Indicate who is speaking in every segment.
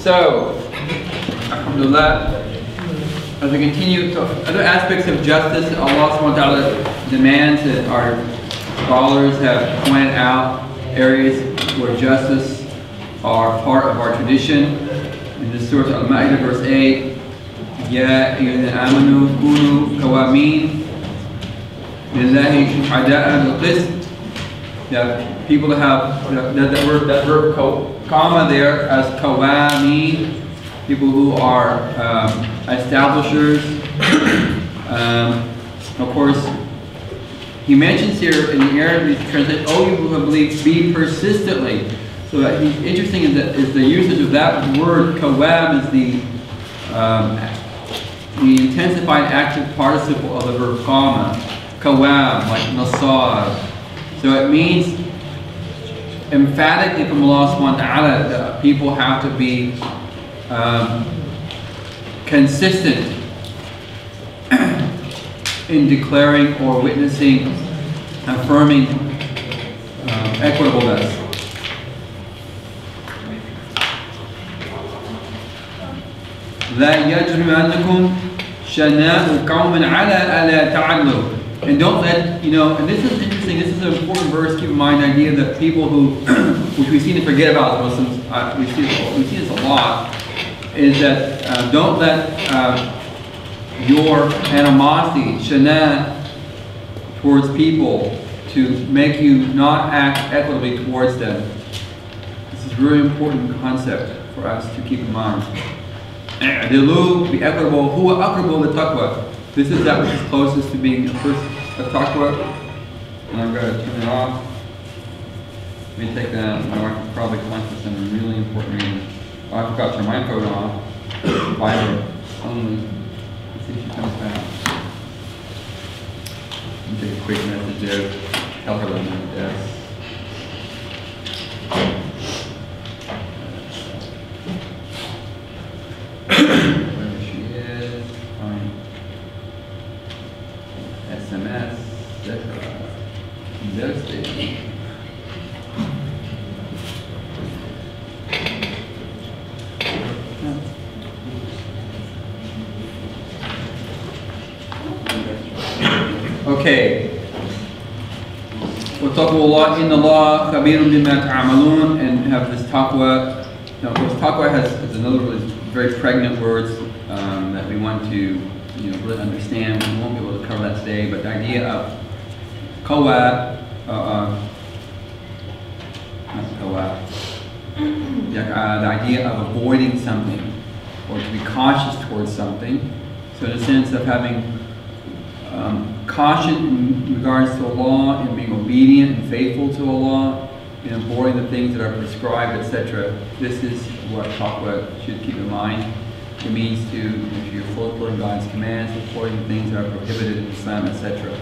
Speaker 1: So, alhamdulillah, as we continue to other aspects of justice, Allah subhanahu wa ta'ala demands that our scholars have pointed out areas where justice are part of our tradition. In the Surah Al-Ma'idah verse 8, Ya ayyuhallazina amanu kunu qawamin lillahi shuhada'a bil-qist. That people that have that verb comma there as qawamin, people who are establishers. Of course, he mentions here in the Arabic translation, "Oh, you who have believed, be persistently." So that interesting is the usage of that word. Qawam is the intensified active participle of the verb qama. Qawam, like nasar. So it means emphatically from Allah subhanahu wa ta'ala that people have to be consistent in declaring or witnessing, affirming equitableness. لا يجرمنكم شنآن قوم على ألا تعدلوا. And don't let, and this is interesting, this is an important verse, keep in mind the idea that people who, which we seem to forget about as Muslims, we see this a lot, is that don't let your animosity, shana, towards people to make you not act equitably towards them. This is a really important concept for us to keep in mind. I'dilu, be equitable. Huwa aqrabu lit-taqwa. This is that which is closest to being a taqwa. And I'm going to turn it off. Let me take that. My wife probably wants this in a really important reason. Oh, I forgot to turn my phone off. Viber only. Let's see if she comes back. Let me take a quick message there. Tell her I'm at the desk. Wherever she is, fine. SMS, etc. Devastating. Okay. وَتَقْوَى إِنَّ اللَّهَ خَبِيرٌ بِمَا تَعْمَلُونَ, and have this taqwa. Now, of course, taqwa has another very pregnant words that we want to really understand. We won't be able to cover that today, but the idea of qawa, the idea of avoiding something or to be cautious towards something. So in a sense of having caution in regards to Allah and being obedient and faithful to Allah and avoiding the things that are prescribed, etc. This is what taqwa should keep in mind. It means to, if you're fulfilling God's commands, avoiding things that are prohibited in Islam, etc.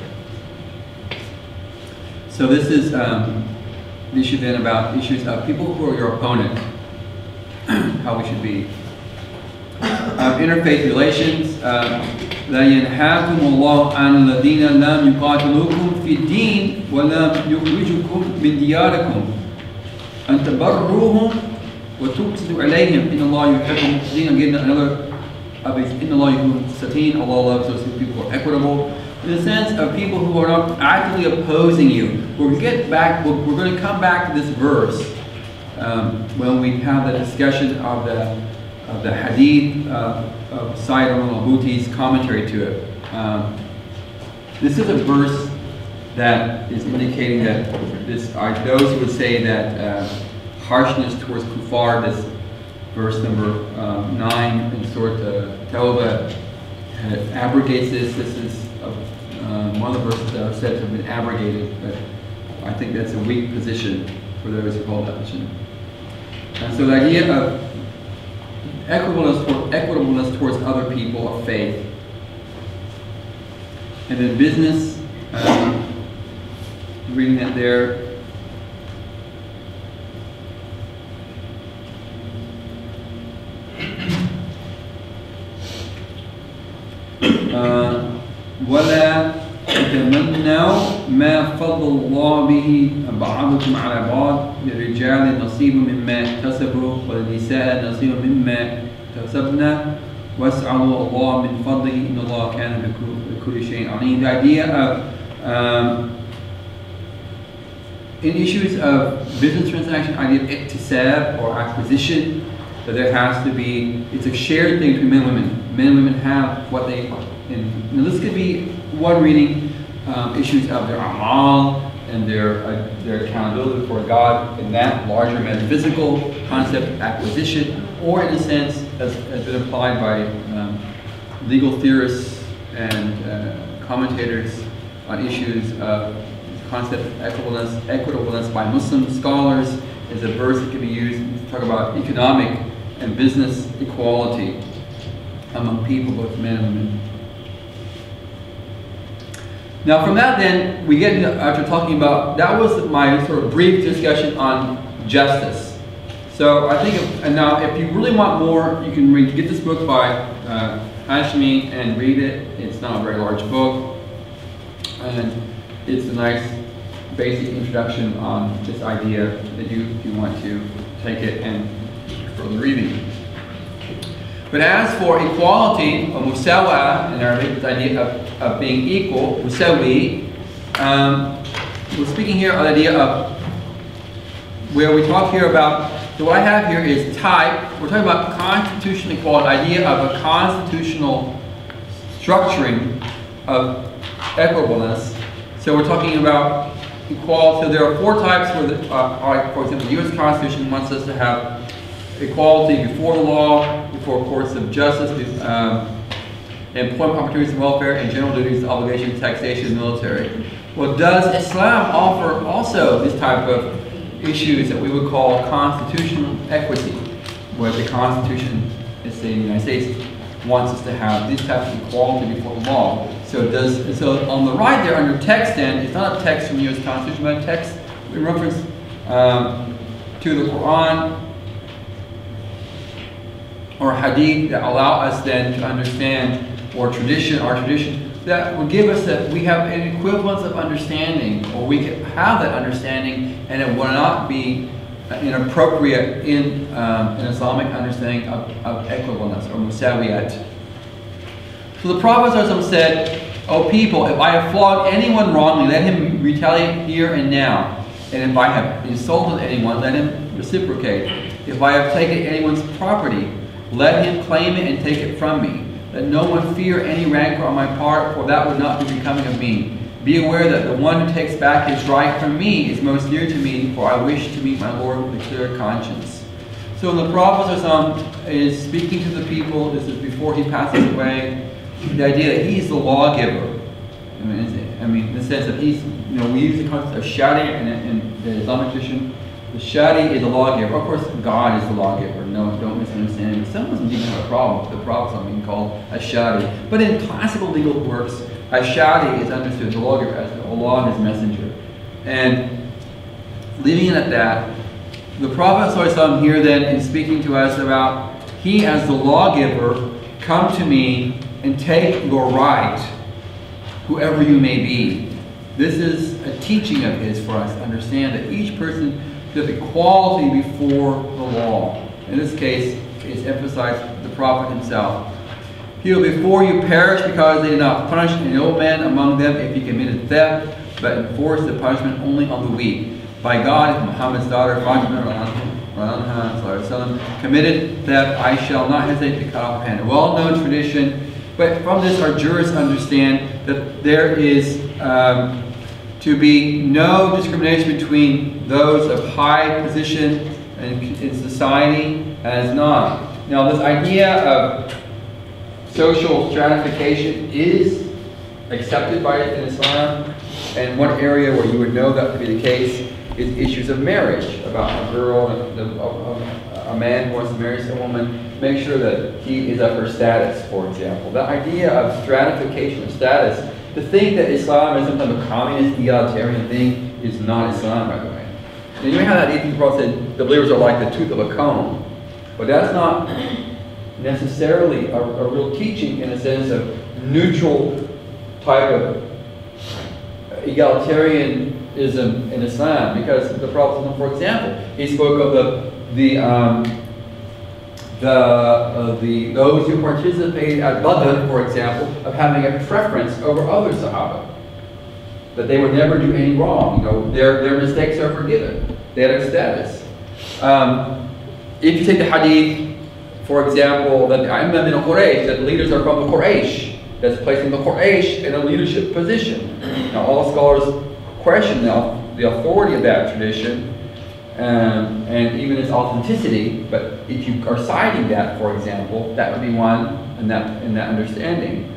Speaker 1: So this is the issue then about issues of people who are your opponent, how we should be. Interfaith relations. لا ينهاكم الله عن الذين لم يقاتلوكم في الدين ولم يخرجوكم من دياركم أن تبروهم وتقسطوا عليهم إن الله يحب المقسطين. Again, another إن الله يحب المقسطين. Allah loves those people who are equitable. In the sense of people who are not actively opposing you. We're going to come back to this verse when we have the discussion of the hadith of Sayyid al-Buti's commentary to it. This is a verse that is indicating that those who would say that harshness towards kuffar, this verse number 9 in Surah Tawbah, abrogates this. This is one of the verses that are said to have been abrogated, but I think that's a weak position for those who hold that position. And so the idea of equitableness towards other people of faith. And then business, reading that there. وَلَا تَتَمَنَّوْا ما فضل الله به بعضكم على بعض للرجال نصيب مما اكتسبوا وللنساء نصيب مما اكتسبنا واسألوا الله من فضله إن الله كان بكل شيء عليم. The idea of in issues of business transaction, idea of iktisab or acquisition, that there has to be, it's a shared thing between men and women. Men and women have what they, and now this could be one reading, issues of their amal and their accountability for God in that larger metaphysical concept, acquisition, or in a sense, as been applied by legal theorists and commentators on issues of concept of equitableness by Muslim scholars is a verse that can be used to talk about economic and business equality among people, both men and women. Now from that then, we get into, after talking about, that was my sort of brief discussion on justice. So I think, and now if you really want more, you can get this book by Hashmi and read it. It's not a very large book, and it's a nice basic introduction on this idea that you want to take it and further reading. But as for equality, or musawa in Arabic, the idea of being equal, musawi, we're speaking here on the idea of where we talk here about, so what I have here is type, we're talking about constitutional equality, idea of a constitutional structuring of equitableness. So we're talking about equality. So there are four types where, for example, the U.S. Constitution wants us to have equality before the law, before courts of justice, employment opportunities and welfare, and general duties, obligations, taxation, military. Well, does Islam offer also this type of issues that we would call constitutional equity, where the Constitution, let's say in the United States, wants us to have this type of equality before the law? So on the right there under text then, it's not a text from the U.S. Constitution, but a text in reference to the Quran or hadith that allow us then to understand, or tradition, our tradition, that will give us that we have an equivalence of understanding, or we can have that understanding, and it will not be inappropriate in an Islamic understanding of equivalence or musawiyat. So the Prophet said, "O people, if I have flogged anyone wrongly, let him retaliate here and now. And if I have insulted anyone, let him reciprocate. If I have taken anyone's property, let him claim it and take it from me. Let no one fear any rancor on my part, for that would not be becoming of me. Be aware that the one who takes back his right from me is most dear to me, for I wish to meet my Lord with a clear conscience." So when the Prophet is speaking to the people, this is before he passes away, the idea that he's the lawgiver. I mean, in the sense that he's, we use the concept of shari in the Islamic tradition. The shari is a lawgiver. Of course, God is the lawgiver. No, don't misunderstand me. Some Muslims even have a problem with the Prophet being called a shari. But in classical legal works, a shari is understood, the lawgiver, as Allah and His Messenger. And leaving it at that, the Prophet ﷺ here then is speaking to us about, he as the lawgiver, come to me and take your right, whoever you may be. This is a teaching of his for us to understand that each person should have equality before the law. In this case, it's emphasized the Prophet himself. He will before you perish because they did not punish an old man among them if he committed theft, but enforce the punishment only on the weak. By God, if Muhammad's daughter Fatima committed theft, I shall not hesitate to cut off her hand. A well-known tradition, but from this our jurists understand that there is to be no discrimination between those of high position in society as not. Now this idea of social stratification is accepted by in Islam, and one area where you would know that to be the case is issues of marriage, about a girl, a man who wants to marry a woman, make sure that he is of her status, for example. The idea of stratification of status, to think that Islam is some kind of communist, egalitarian thing, is not Islam, by the way. And you may have that idea, the Prophet said the believers are like the tooth of a comb, but that's not necessarily a real teaching in a sense of neutral type of egalitarianism in Islam, because the Prophet, for example, he spoke of those who participated at Badr, for example, of having a preference over other Sahaba. That they would never do any wrong. You know, their mistakes are forgiven. They had a status. If you take the hadith, for example, that the Imam in Quraysh, that the leaders are from the Quraysh, that's placing the Quraysh in a leadership position. Now, all scholars question the authority of that tradition and even its authenticity. But if you are citing that, for example, that would be one in that understanding.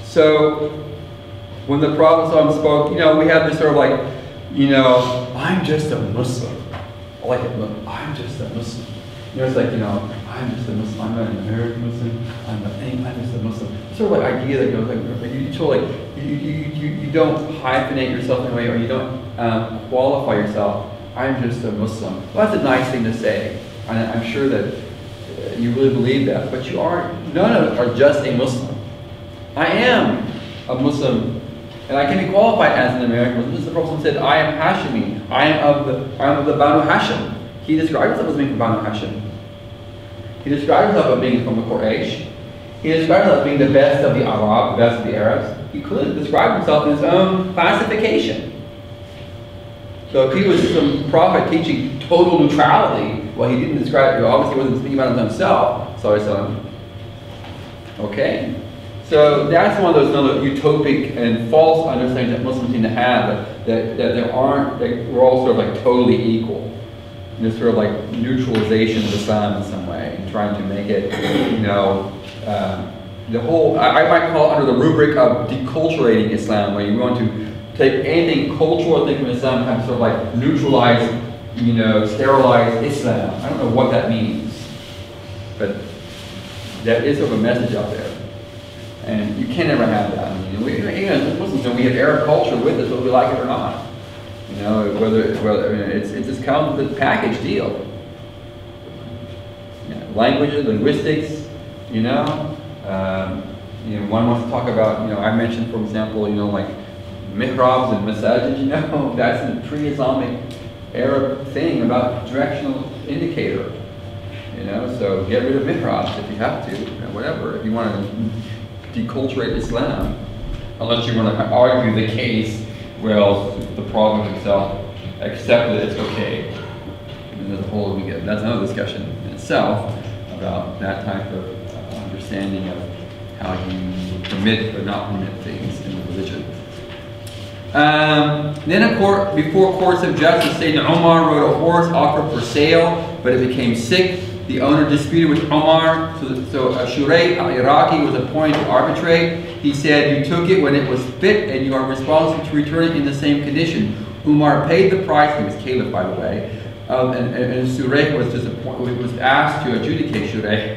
Speaker 1: So, when the Prophet spoke, you know, we have this sort of like, you know, I'm just a Muslim. I like it. I'm just a Muslim. You know, it's like, you know, I'm just a Muslim. I'm not an American Muslim. I'm just a Muslim. Sort of like idea that goes like you sort of like you don't hyphenate yourself in a way, or you don't qualify yourself. I'm just a Muslim. Well, that's a nice thing to say, and I'm sure that you really believe that. But you are. None of us are just a Muslim. I am a Muslim, and I can be qualified as an American Muslim. The Prophet said, "I am Hashimi. I am of the Banu Hashim." He described himself as being from Banu Hashim. He described himself as being from the Quraysh. He described himself as being the best of the Arab, the best of the Arabs. He could describe himself in his own classification. So if he was some prophet teaching total neutrality, well, he didn't describe. He obviously wasn't speaking about himself. So okay. So that's one of those another utopic and false understandings that Muslims seem to have, that we're all sort of like totally equal. This sort of like neutralization of Islam in some way, and trying to make it, you know, the whole, I might call it under the rubric of deculturating Islam, where you want to take anything cultural thing from Islam and have to sort of like neutralize, you know, sterilize Islam. I don't know what that means, but that is sort of a message out there. And you can never have that. I mean, as Muslims, we have Arab culture with us, whether we like it or not. You know, whether it's just comes with the package deal. Yeah, languages, linguistics, you know. One wants to talk about, you know, I mentioned, for example, you know, like mihrabs and masajid, you know, that's a pre-Islamic Arab thing about directional indicator. You know, so get rid of mihrabs if you have to, you know, whatever. If you want to deculturate Islam, unless you want to argue the case, well, the Prophet himself accepted it's okay. And there's a whole, that's another discussion in itself about that type of understanding of how you permit or not permit things in the religion. Then before courts of justice, Sayyidina Umar rode a horse offered for sale, but it became sick. The owner disputed with Umar, so Shurayh al-Iraqi was appointed to arbitrate. He said, "You took it when it was fit, and you are responsible to return it in the same condition." Umar paid the price. He was caliph, by the way, and Shurayh was asked to adjudicate Shurayh,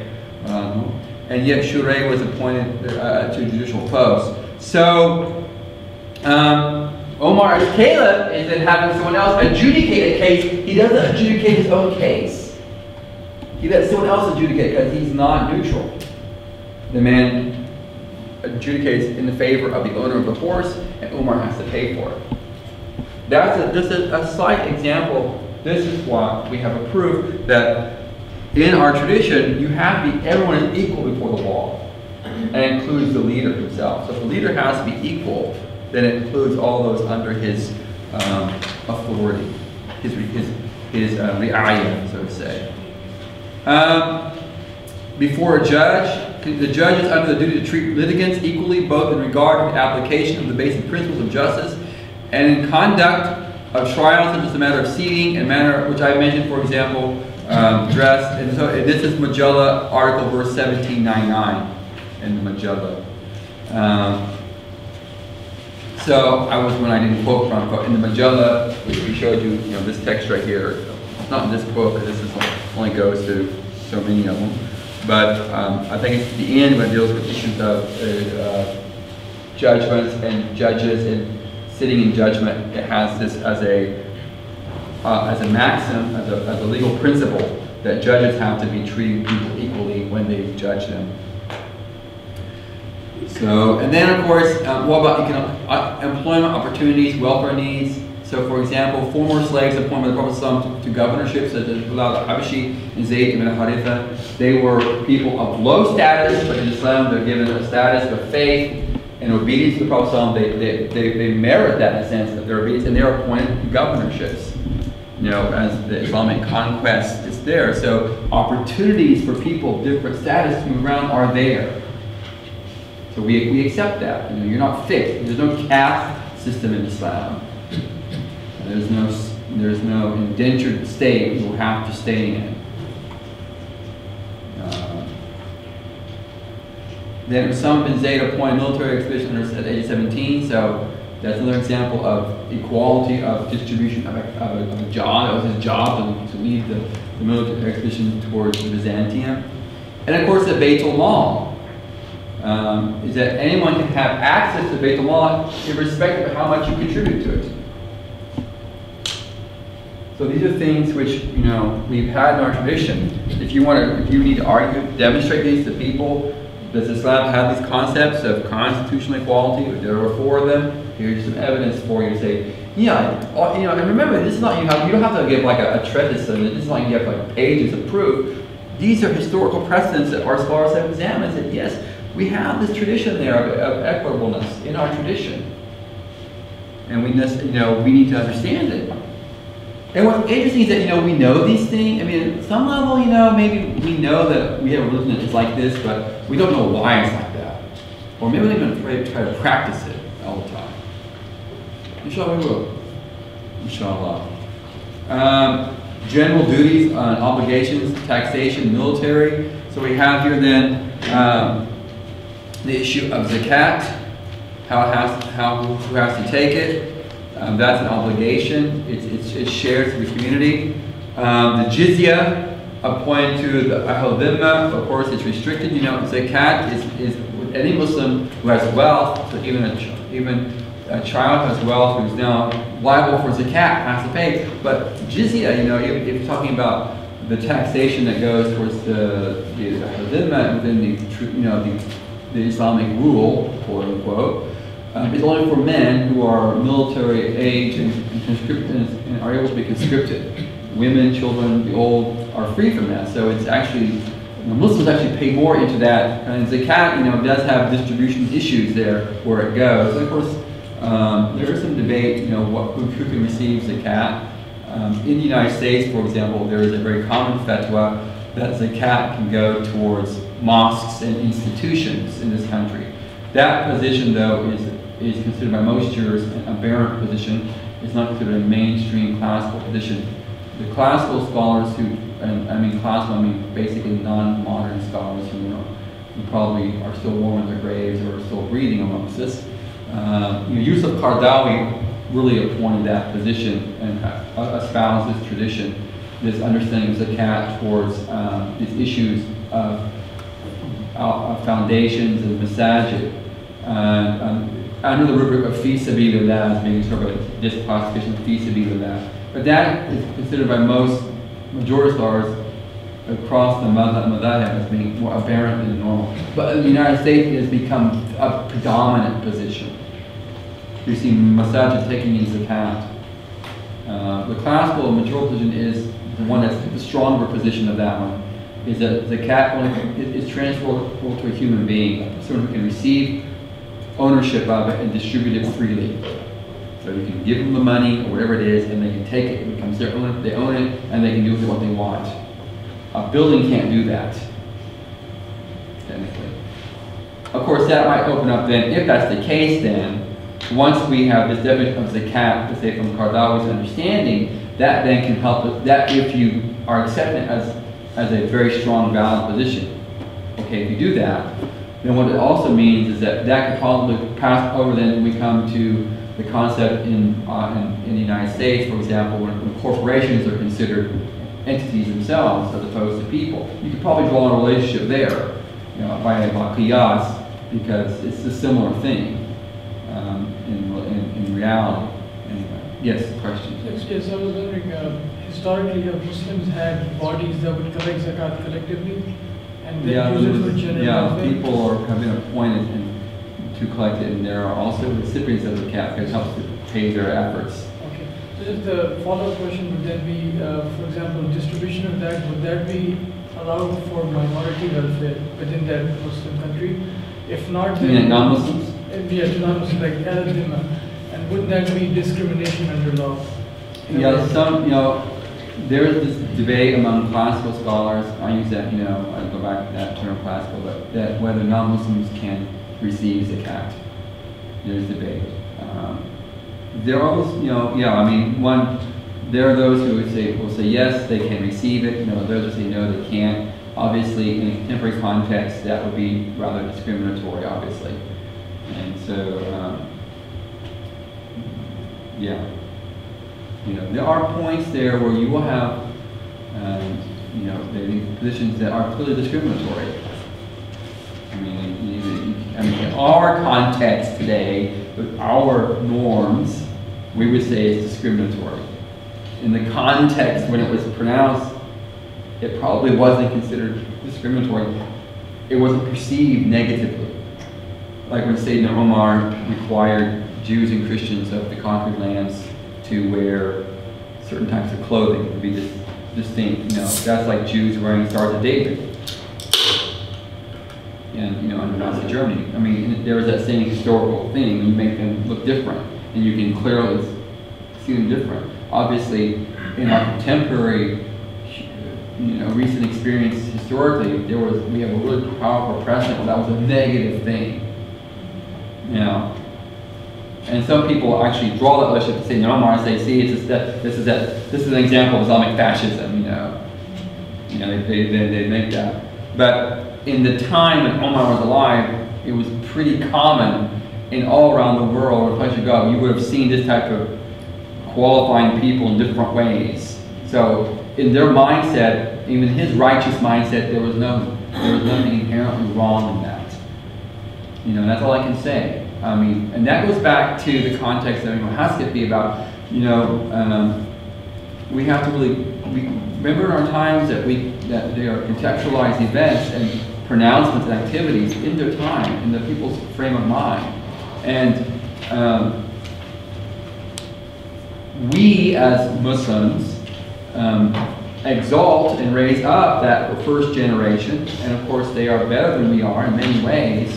Speaker 1: and yet Shurayh was appointed to a judicial post. So Omar, as caliph, is then having someone else adjudicate a case. He doesn't adjudicate his own case. He lets someone else adjudicate because he's not neutral. The man adjudicates in the favor of the owner of the horse, and Umar has to pay for it. That's just a slight example. This is why we have a proof that in our tradition, everyone is equal before the law, and includes the leader himself. So if the leader has to be equal, then it includes all those under his authority, his ri'ayah, so to say. Before a judge, the judge is under the duty to treat litigants equally, both in regard to the application of the basic principles of justice and in conduct of trials, such as the matter of seating and manner, which I mentioned, for example, dress. And so this is Majalla article verse 1799 in the Majalla. So when I didn't quote from, but in the Majalla, we showed you, this text right here. It's not in this book, because this only goes to so many of them. But I think it's the end when it deals with issues of judgments and judges and sitting in judgment. It has this as a maxim, as a legal principle, that judges have to be treating people equally when they judge them. So, and then of course, what about employment opportunities, welfare needs? So, for example, former slaves appointed by the Prophet to governorships, such as Bilal al-Habashi and Zayd ibn Haritha. They were people of low status, but in Islam they're given a status of faith and obedience to the Prophet. They merit that in a sense of their obedience, and they're appointed to governorships. You know, as the Islamic conquest is there. So opportunities for people of different status to move around are there. So we accept that. You know, you're not fixed. There's no caste system in Islam. There's no indentured state you will have to stay in. Then Usama bin Zayd appointed military expeditioners at age 17, so that's another example of equality of distribution of a job. It was his job to lead the military expedition towards Byzantium. And of course the Baytul Mal is that anyone can have access to Baytul Mal irrespective of how much you contribute to it. So these are things which, you know, we've had in our tradition. If you need to argue, demonstrate these to people. Does Islam have these concepts of constitutional equality? There are 4 of them. Here's some evidence for you to say, yeah, you know, and remember, this is not you don't have to give like a treatise, and this is not you have like pages of proof. These are historical precedents that our scholars have examined and said, yes, we have this tradition there of equitableness in our tradition, and we need to understand it. And what's interesting is that, you know, we know these things. I mean, at some level, you know, maybe we know that we have a religion that is like this, but we don't know why it's like that. Or maybe we don't even try to practice it all the time. Inshallah, we will. Inshallah. General duties, obligations, taxation, military. So we have here then the issue of zakat, who has to take it. That's an obligation. It's shared to the community. The jizya appointed to the Ahl Dhimma, of course, it's restricted. You know, zakat is any Muslim who has wealth, so even a child who has wealth who's now liable for zakat has to pay. But jizya, you know, if you're talking about the taxation that goes towards the Ahl Dhimma within the Islamic rule, quote unquote. It's only for men who are military age and are able to be conscripted. Women, children, the old are free from that. So it's actually, the Muslims actually pay more into that. And zakat, you know, does have distribution issues there where it goes. And of course, there is some debate, you know, who can receive zakat. In the United States, for example, there is a very common fatwa that zakat can go towards mosques and institutions in this country. That position, though, is considered by most jurists an aberrant position. It's not considered a mainstream classical position. The classical scholars who, and I mean classical, I mean basically non-modern scholars who probably are still warm in their graves or are still breathing amongst us. Yusuf Qaradawi really appointed that position and espoused this tradition, this understanding of zakat towards these issues of foundations and masajid, under the rubric of fi sabilillah as being sort of a disclassification of fi sabilillah. But that is considered by most majority scholars across the madhab as being more aberrant than normal. But in the United States, it has become a predominant position. You see masajid taking in zakat. The classical majority position is the one that's the stronger position of that one. Is that zakat is transferable to a human being, someone who can receive ownership of it and distribute it freely. So you can give them the money or whatever it is, and they can take it. It becomes their own. They own it, and they can do with it what they want. A building can't do that, technically. Of course, that might open up then, if that's the case, then once we have this definition of zakat, to say from Qaradawi's understanding, that then can help us. That if you are accepting it as a very strong, valid position. Okay, if you do that, then what it also means is that could probably pass over then when we come to the concept in the United States, for example, when corporations are considered entities themselves as opposed to people. You could probably draw a relationship there, you know, by qiyas, because it's a similar thing in reality. Anyway, yes, questions?
Speaker 2: Yes, I was wondering, historically, have Muslims had bodies that would collect zakat collectively? And then use it for general welfare?
Speaker 1: People have been appointed, and to collect it, and there are also recipients of the zakat that helps to pay their efforts.
Speaker 2: Okay. So just the follow-up question would then be, for example, distribution of that, would that be allowed for minority welfare within that Muslim country? If not, then...
Speaker 1: non-Muslims?
Speaker 2: Yeah, to non-Muslims, like Al-Dhimma. And would that be discrimination under law?
Speaker 1: Yeah, there is this debate among classical scholars. I use that, I go back to that term classical, but that whether non-Muslims can receive zakat. There's debate. There are, there are those who will say yes, they can receive it. Those who say no, they can't. Obviously, in a contemporary context, that would be rather discriminatory, obviously. And so, there are points there where you will have, positions that are clearly discriminatory. In our context today, with our norms, we would say it's discriminatory. In the context when it was pronounced, it probably wasn't considered discriminatory. It wasn't perceived negatively. Like when Sayyidina Umar required Jews and Christians of the conquered lands to wear certain types of clothing to be distinct. That's like Jews wearing Stars of David. And under Nazi Germany. There was that same historical thing. You make them look different, and you can clearly see them different. Obviously, in our contemporary, recent experience historically, we have a really powerful precedent where that was a negative thing. And some people actually draw that relationship to say, Omar, and say, see, this is an example of Islamic fascism. They make that. But in the time when Omar was alive, it was pretty common in all around the world, where place you go, you would have seen this type of qualifying people in different ways. So in their mindset, even his righteous mindset, there was nothing inherently wrong in that. That's all I can say. And that goes back to the context of Haskell about, we have to really remember in our times that they are contextualized events and pronouncements and activities in their time, in the people's frame of mind. And we as Muslims exalt and raise up that first generation, and of course they are better than we are in many ways.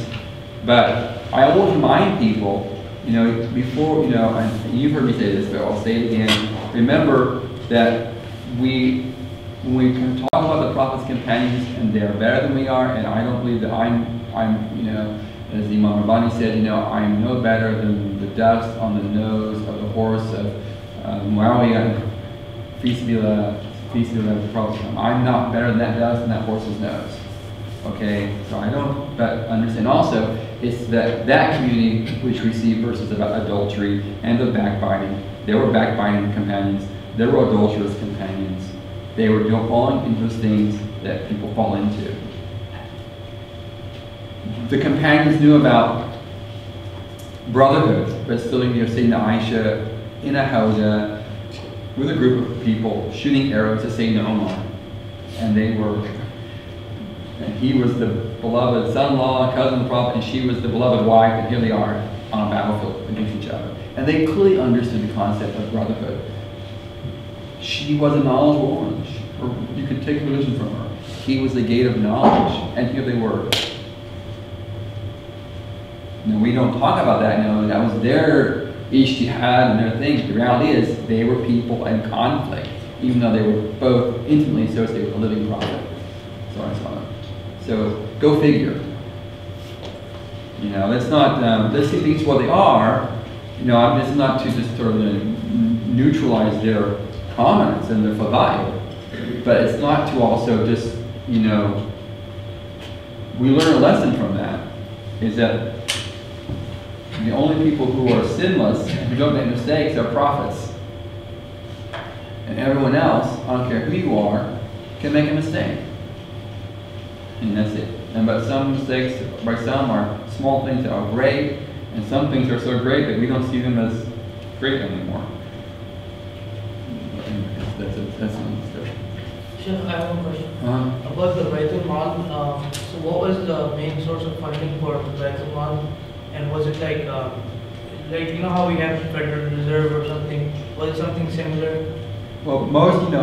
Speaker 1: But I always remind people, before, and you've heard me say this, but I'll say it again. Remember that when we can talk about the Prophet's companions, and they are better than we are, and I don't believe that I'm as Imam Rabbani said, I'm no better than the dust on the nose of the horse of Muawiyah, the Prophet. I'm not better than that dust on that horse's nose. Okay, so I don't, but understand also, it's that community which received verses about adultery and the backbiting. There were backbiting companions. There were adulterous companions. They were falling into those things that people fall into. The companions knew about brotherhood, but still Sayyidina Aisha in a hawza with a group of people shooting arrows to Sayyidina Umar. And he was the beloved son-in-law, cousin of the Prophet, and she was the beloved wife, and here they are on a battlefield against each other. And they clearly understood the concept of brotherhood. She was a knowledgeable woman. You could take religion from her. He was the gate of knowledge, and here they were. We don't talk about that. That was their ijtihad and their thing. The reality is, they were people in conflict, even though they were both intimately associated with a living Prophet. So go figure. Let's not let's see things what they are. This is not to just sort of neutralize their prominence and their fadail, but it's not to also just we learn a lesson from that, is that the only people who are sinless and who don't make mistakes are prophets, and everyone else, I don't care who you are, can make a mistake. And that's it. But some mistakes by some are small things that are great, and some things are so great that we don't see them as great anymore. That's an discussion.
Speaker 3: Sheikh, I have a question. About the Baitul Mal. So what was the main source of funding for the Baitul Mal? And was it like you know how we have Federal Reserve or something? Was it something similar?
Speaker 1: Well, most, in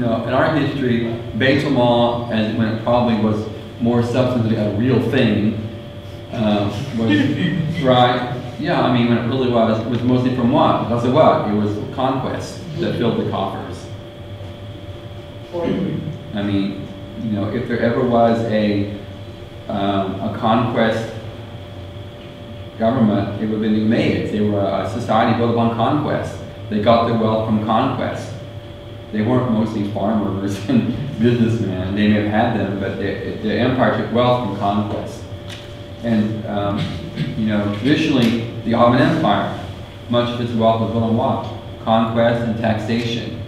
Speaker 1: our history, Beit Mal, as when it probably was more substantively a real thing, was right. Yeah, I mean, when it really was mostly from what? Because of what? It was conquest that filled the coffers. I mean, if there ever was a conquest government, it would have been the Umayyads. They were a society built upon conquest. They got their wealth from conquest. They weren't mostly farmers and businessmen. They may have had them, but the empire took wealth from conquest. And traditionally, the Ottoman Empire, much of its wealth was built on what? Conquest and taxation.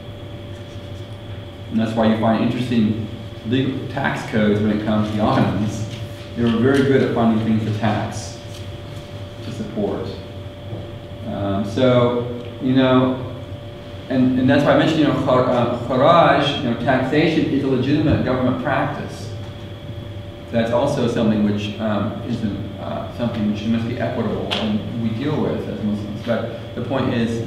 Speaker 1: And that's why you find interesting legal tax codes when it comes to the Ottomans. They were very good at finding things to tax, to support. And that's why I mentioned, kharaj, taxation is a legitimate government practice. That's also something which isn't something which must be equitable and we deal with as Muslims. But the point is,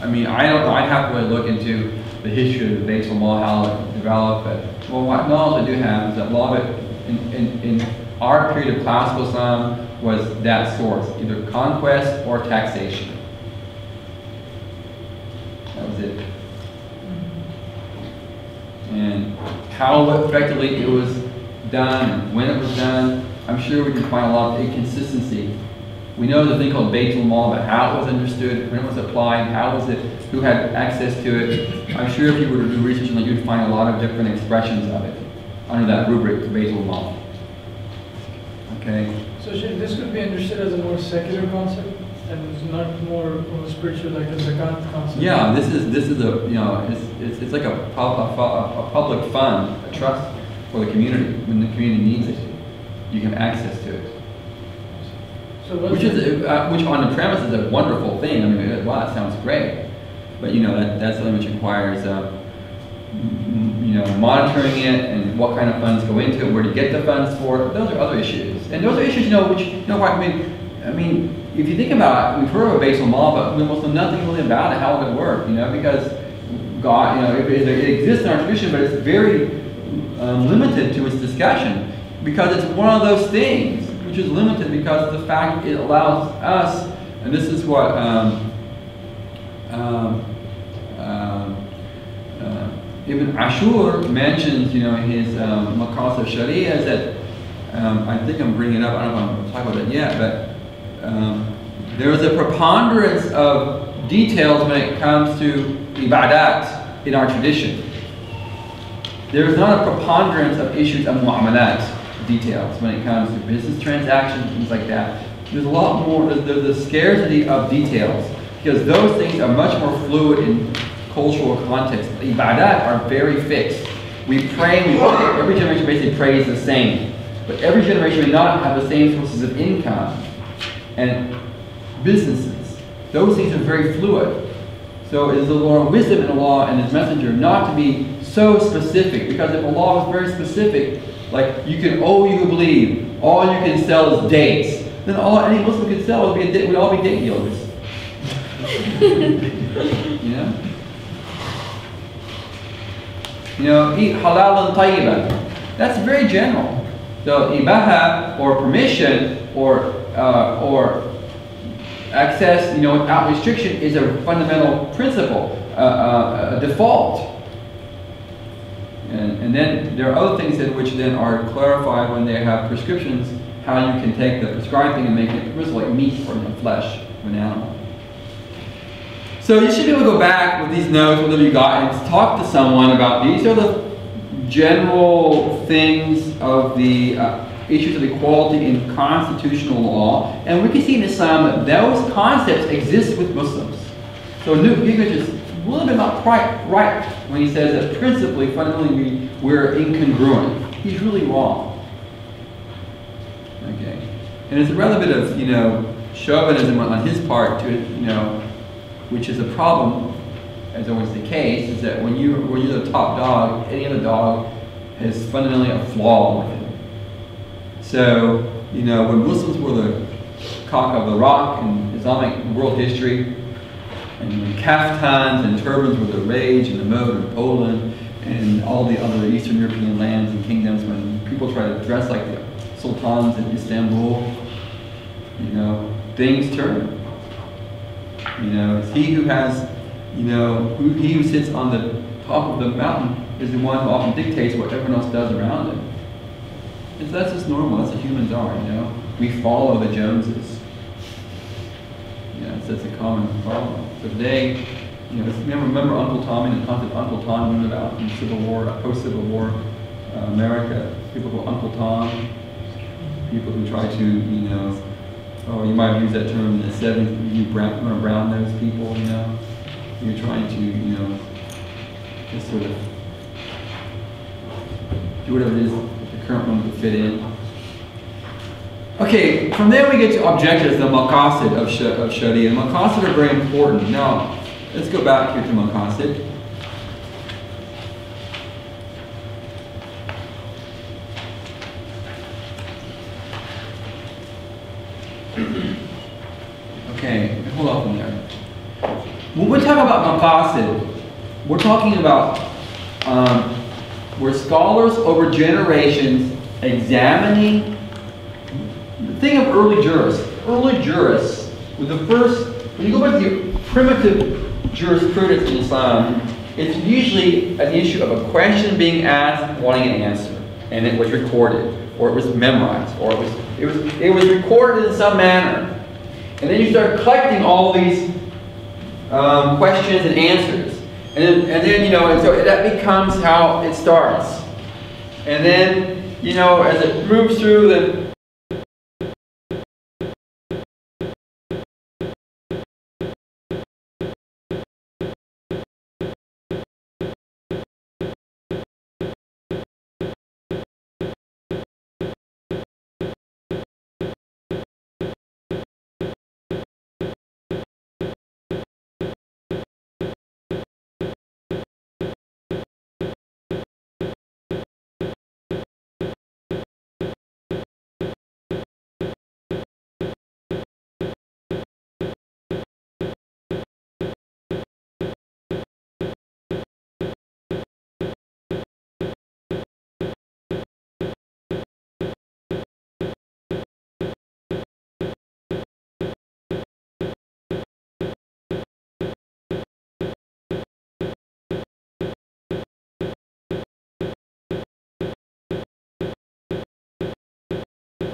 Speaker 1: I'd have to really look into the history of the Beit Mal, how it developed. But what knowledge I do have is that a lot of it in our period of classical Islam was that source, either conquest or taxation. That was it. And how effectively it was done and when it was done, I'm sure we can find a lot of inconsistency. We know there's a thing called Beit Mal, but how it was understood, when it was applied, how was it, who had access to it. I'm sure if you were to do research on it, you'd find a lot of different expressions of it under that rubric, Beit Mal. Okay?
Speaker 2: So this could be understood as a more secular concept and it's not more spiritual, like a zakat concept.
Speaker 1: Yeah, this is it's like a public fund, a trust for the community. When the community needs it, you can have access to it.
Speaker 2: So
Speaker 1: which on the premise is a wonderful thing. I mean, wow, that sounds great. But that's something which requires monitoring it and what kind of funds go into it, where to get the funds for it. Those are other issues. And those are issues, I mean, if you think about it, we've heard of Beit Mal, but we almost know nothing really about it, how it would work, because God, it exists in our tradition, but it's very limited to its discussion, because it's one of those things which is limited because of the fact it allows us, and this is what Ibn Ashur mentions, in his Maqasid al-Sharia, is that I think I'm bringing it up. I don't know if I'm going to talk about it yet, but there is a preponderance of details when it comes to ibadat in our tradition. There is not a preponderance of issues of mu'amalat, details, when it comes to business transactions, things like that. There's a lot more, there's a scarcity of details, because those things are much more fluid in cultural context. Ibadat are very fixed. We pray, every generation basically prays the same. But every generation may not have the same sources of income and businesses. Those things are very fluid. So it is the Lord's wisdom in Allah and His Messenger not to be so specific, because if Allah was very specific, like you believe, all you can sell is dates, then all any Muslim could sell would all be date dealers. Eat halal and tayyiban. That's very general. So ibaha, or permission, or access, without restriction, is a fundamental principle, a default. And then there are other things in which then are clarified when they have prescriptions, how you can take the prescribed thing and make it permissible, like meat or the flesh of an animal. So you should be able to go back with these notes, whatever you got, and talk to someone about these are the general things of the issues of equality in constitutional law. And we can see in Islam that those concepts exist with Muslims. So Newt Gingrich is a little bit not quite right when he says that principally, fundamentally, we're incongruent. He's really wrong. Okay, and it's a rather bit of chauvinism on his part to which is a problem, as always the case, is that when you're the top dog, any other dog has fundamentally a flaw with it. So you know, when Muslims were the cock of the rock in Islamic world history, and when kaftans and turbans were the rage and the mode in Poland and all the other Eastern European lands and kingdoms, when people tried to dress like the sultans in Istanbul, you know, things turn. You know, it's he who has, you know, he who sits on the top of the mountain is the one who often dictates what everyone else does around him. And that's just normal. That's what humans are, you know. We follow the Joneses. You know, so it's a common problem. So today, you know, remember Uncle Tom and the concept Uncle Tom went about in Civil War, post-Civil War America. People call Uncle Tom. People who try to, you know, oh, you might have used that term in the 70s, you brown those people, you know. You're trying to, you know, just sort of do whatever it is that the current one would fit in. Okay, from there we get to objectives, the maqasid of Sharia. The maqasid are very important. Now, let's go back here to maqasid. Okay, hold on from there. When we talk about maqasid, we're talking about where scholars over generations examining. Think of early jurists. Early jurists were the first, when you go back to the primitive jurisprudence in Islam, it's usually an issue of a question being asked, wanting an answer, and it was recorded, or it was memorized, or it was recorded in some manner. And then you start collecting all these questions and answers. And then, you know, and so that becomes how it starts. And then, you know, as it moves through the